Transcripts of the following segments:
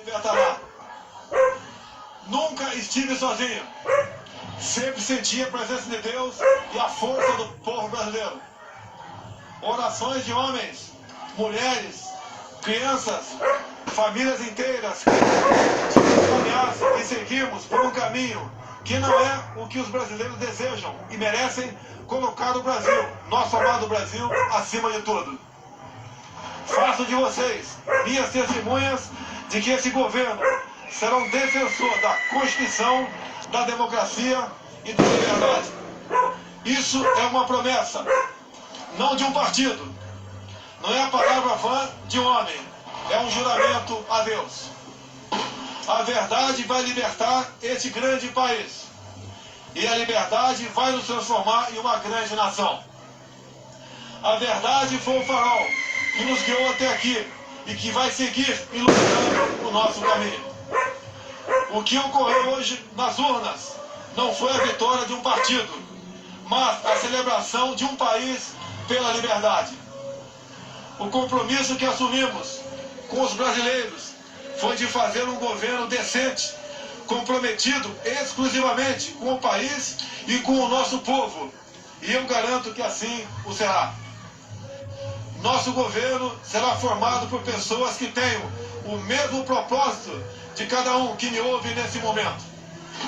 Libertará. Nunca estive sozinho. Sempre senti a presença de Deus e a força do povo brasileiro. Orações de homens, mulheres, crianças, famílias inteiras ameaçam e seguimos por um caminho que não é o que os brasileiros desejam e merecem colocar o Brasil, nosso amado Brasil, acima de tudo. Faço de vocês minhas testemunhas de que esse governo será um defensor da Constituição, da democracia e da liberdade. Isso é uma promessa, não de um partido. Não é a palavra vã de um homem, é um juramento a Deus. A verdade vai libertar este grande país. E a liberdade vai nos transformar em uma grande nação. A verdade foi o farol que nos guiou até aqui e que vai seguir iluminando o nosso caminho. O que ocorreu hoje nas urnas não foi a vitória de um partido, mas a celebração de um país pela liberdade. O compromisso que assumimos com os brasileiros foi de fazer um governo decente, comprometido exclusivamente com o país e com o nosso povo. E eu garanto que assim o será. Nosso governo será formado por pessoas que tenham o mesmo propósito de cada um que me ouve nesse momento.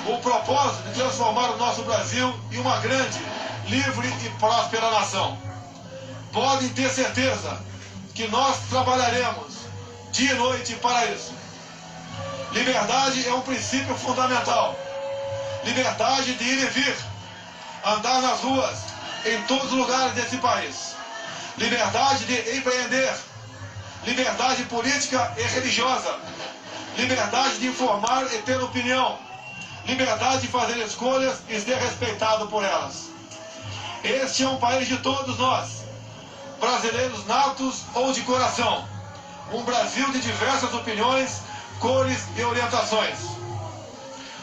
O propósito de transformar o nosso Brasil em uma grande, livre e próspera nação. Podem ter certeza que nós trabalharemos dia e noite para isso. Liberdade é um princípio fundamental. Liberdade de ir e vir, andar nas ruas, em todos os lugares desse país. Liberdade de empreender. Liberdade política e religiosa. Liberdade de informar e ter opinião. Liberdade de fazer escolhas e ser respeitado por elas. Este é um país de todos nós, brasileiros natos ou de coração. Um Brasil de diversas opiniões, cores e orientações.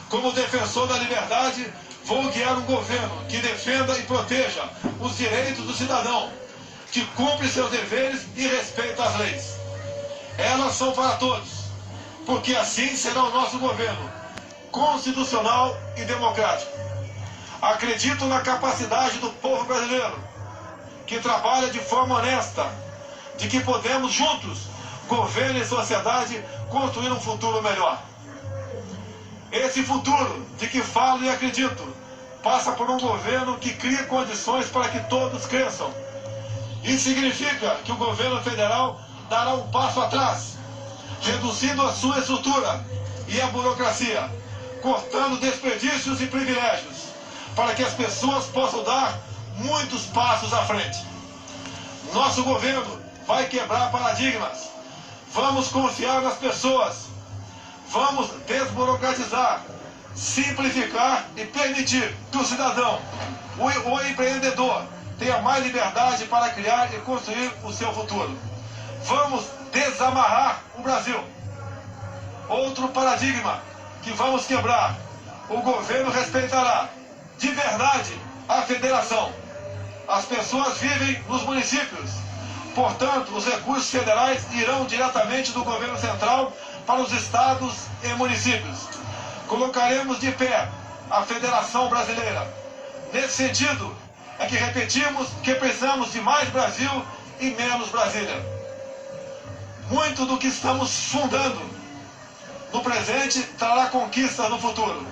Como defensor da liberdade, vou guiar um governo que defenda e proteja os direitos do cidadão, que cumpre seus deveres e respeita as leis. Elas são para todos, porque assim será o nosso governo, constitucional e democrático. Acredito na capacidade do povo brasileiro, que trabalha de forma honesta, de que podemos juntos, governo e sociedade, construir um futuro melhor. Esse futuro de que falo e acredito passa por um governo que crie condições para que todos cresçam. Isso significa que o governo federal dará um passo atrás, reduzindo a sua estrutura e a burocracia, cortando desperdícios e privilégios, para que as pessoas possam dar muitos passos à frente. Nosso governo vai quebrar paradigmas. Vamos confiar nas pessoas. Vamos desburocratizar, simplificar e permitir que o cidadão, o empreendedor, tenha mais liberdade para criar e construir o seu futuro. Vamos desamarrar o Brasil. Outro paradigma que vamos quebrar. O governo respeitará de verdade a federação. As pessoas vivem nos municípios. Portanto, os recursos federais irão diretamente do governo central para os estados e municípios. Colocaremos de pé a Federação Brasileira. Nesse sentido, é que repetimos que precisamos de mais Brasil e menos Brasília. Muito do que estamos fundando no presente trará conquista no futuro.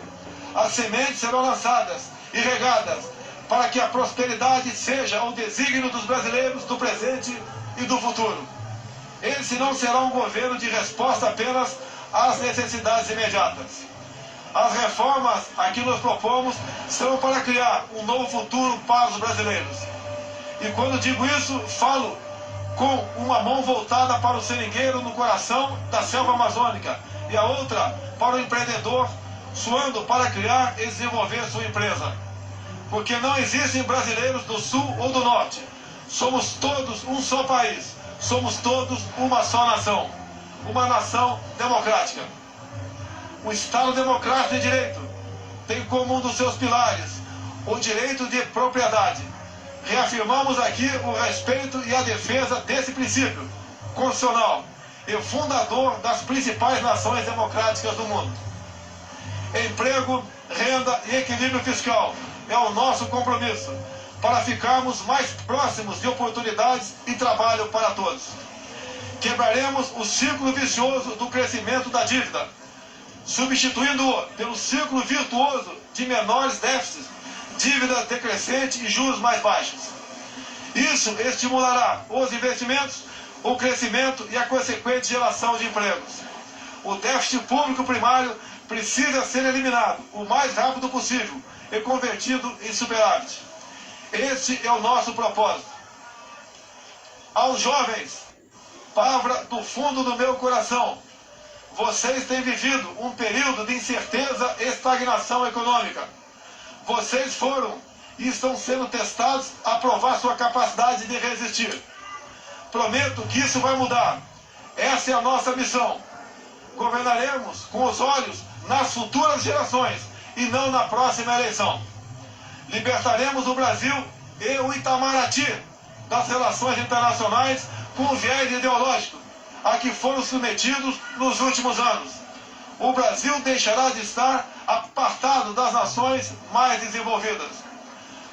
As sementes serão lançadas e regadas para que a prosperidade seja o desígnio dos brasileiros do presente e do futuro. Esse não será um governo de resposta apenas às necessidades imediatas. As reformas a que nos propomos serão para criar um novo futuro para os brasileiros. E quando digo isso, falo com uma mão voltada para o seringueiro no coração da selva amazônica e a outra para o empreendedor, suando para criar e desenvolver sua empresa. Porque não existem brasileiros do sul ou do norte. Somos todos um só país. Somos todos uma só nação. Uma nação democrática. O Estado Democrático de Direito tem como um dos seus pilares o direito de propriedade. Reafirmamos aqui o respeito e a defesa desse princípio constitucional e fundador das principais nações democráticas do mundo. Emprego, renda e equilíbrio fiscal é o nosso compromisso para ficarmos mais próximos de oportunidades e trabalho para todos. Quebraremos o ciclo vicioso do crescimento da dívida, substituindo-o pelo ciclo virtuoso de menores déficits, dívida decrescente e juros mais baixos. Isso estimulará os investimentos, o crescimento e a consequente geração de empregos. O déficit público primário precisa ser eliminado o mais rápido possível e convertido em superávit. Este é o nosso propósito. Aos jovens, palavra do fundo do meu coração, vocês têm vivido um período de incerteza e estagnação econômica. Vocês foram e estão sendo testados a provar sua capacidade de resistir. Prometo que isso vai mudar. Essa é a nossa missão. Governaremos com os olhos nas futuras gerações e não na próxima eleição. Libertaremos o Brasil e o Itamaraty das relações internacionais com o viés ideológico a que foram submetidos nos últimos anos. O Brasil deixará de estar apartado das nações mais desenvolvidas.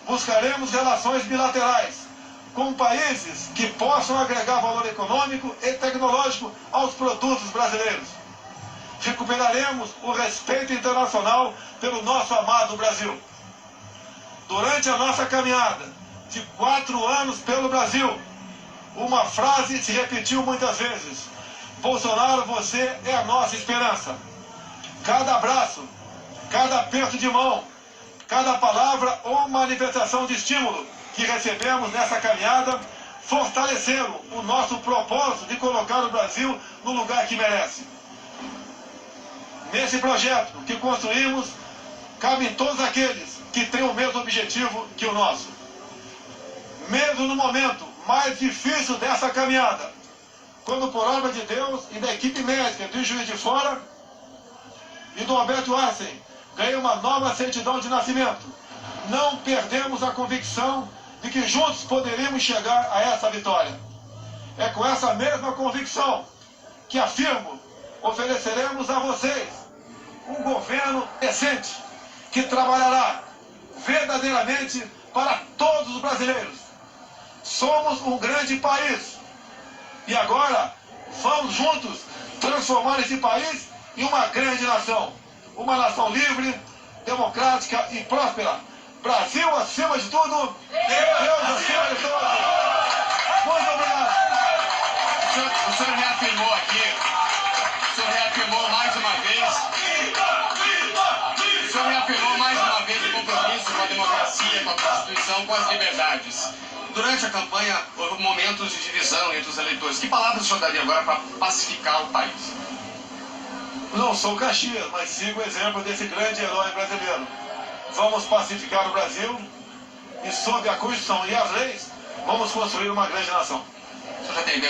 Buscaremos relações bilaterais com países que possam agregar valor econômico e tecnológico aos produtos brasileiros. Recuperaremos o respeito internacional pelo nosso amado Brasil. Durante a nossa caminhada de 4 anos pelo Brasil, uma frase se repetiu muitas vezes: Bolsonaro, você é a nossa esperança. Cada abraço, cada aperto de mão, cada palavra ou manifestação de estímulo que recebemos nessa caminhada fortaleceram o nosso propósito de colocar o Brasil no lugar que merece. Nesse projeto que construímos, cabem todos aqueles que têm o mesmo objetivo que o nosso. Mesmo no momento mais difícil dessa caminhada, quando por obra de Deus e da equipe médica do Juiz de Fora e do Alberto Einstein ganhei uma nova certidão de nascimento, não perdemos a convicção de que juntos poderíamos chegar a essa vitória. É com essa mesma convicção que afirmo, ofereceremos a vocês um governo decente que trabalhará verdadeiramente para todos os brasileiros. Somos um grande país e agora vamos juntos transformar esse país em uma grande nação. Uma nação livre, democrática e próspera. Brasil acima de tudo, Deus acima de tudo. Muito obrigado. O senhor reafirmou aqui, mais uma vez, o compromisso com a democracia, com a Constituição, com as liberdades. Durante a campanha, houve momentos de divisão entre os eleitores. Que palavras o senhor daria agora para pacificar o país? Não sou Caxias, mas sigo o exemplo desse grande herói brasileiro. Vamos pacificar o Brasil e, sob a Constituição e as leis, vamos construir uma grande nação. O senhor já tem ideia?